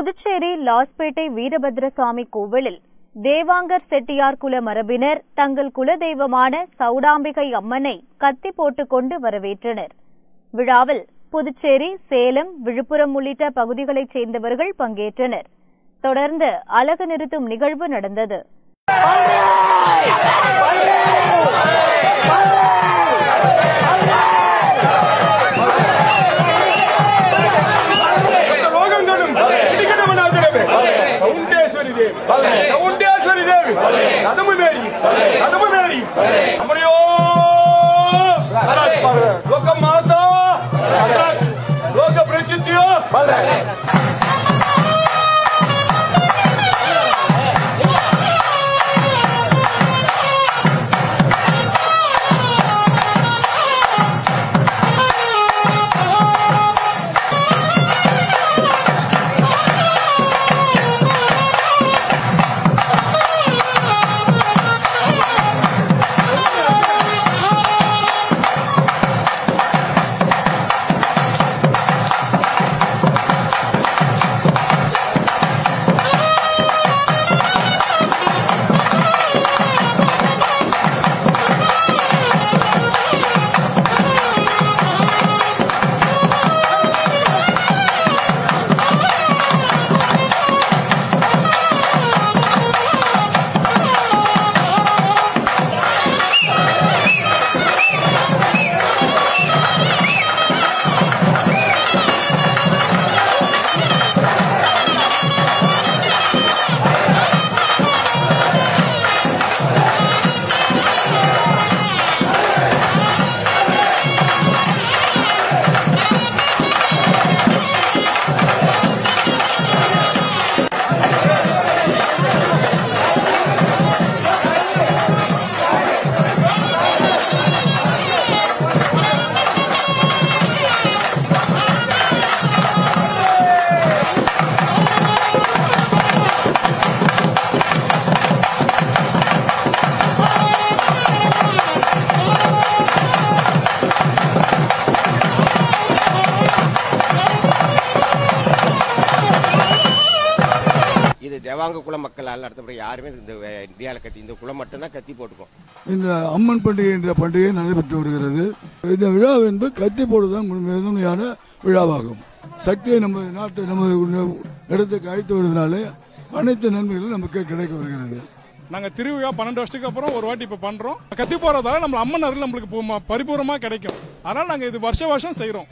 புதுச்சேரி லாஸ்பேட்டை வீரபத்ரசாமி கோவிலில் தேவாங்கர் செட்டியார் குல மரபினர் தங்கள் குலதெய்வமான சௌடாம்பிகை அம்மனை கத்தி போட்டுக்கொண்டு வரவேற்றனர். விழாவில் புதுச்சேரி, சேலம், விழுப்புரம் உள்ளிட்ட பகுதிகளைச் சேர்ந்தவர்கள் பங்கேற்றனர். தொடர்ந்து அலகு நிறுத்தும் நிகழ்வு நடந்தது. இது தேவாங்க குல மக்களால் அடுத்தபடி யாருமே இந்த இந்தியாவில் இந்த குலம் மட்டும்தான் கத்தி போட்டுக்கும். இந்த அம்மன் பண்டிகை என்ற பண்டிகை நடைபெற்று வருகிறது. இந்த விழா என்பது கத்தி போடுவதுதான் முதன்மையான விழாவாகும். சக்தியை நம்ம நாட்டை நமது இடத்துக்கு அழைத்து வருவதனாலே அனைத்து நன்மைகளும் நமக்கு கிடைக்க வருகிறது. நாங்க திருவிழா 12 வருஷத்துக்கு அப்புறம் ஒரு வாட்டி இப்ப பண்றோம். கத்தி போறதால நம்ம அம்மன் அருள் நம்மளுக்கு பரிபூர்ணமா கிடைக்கும். அதனால நாங்க இது வருஷம் செய்யறோம்.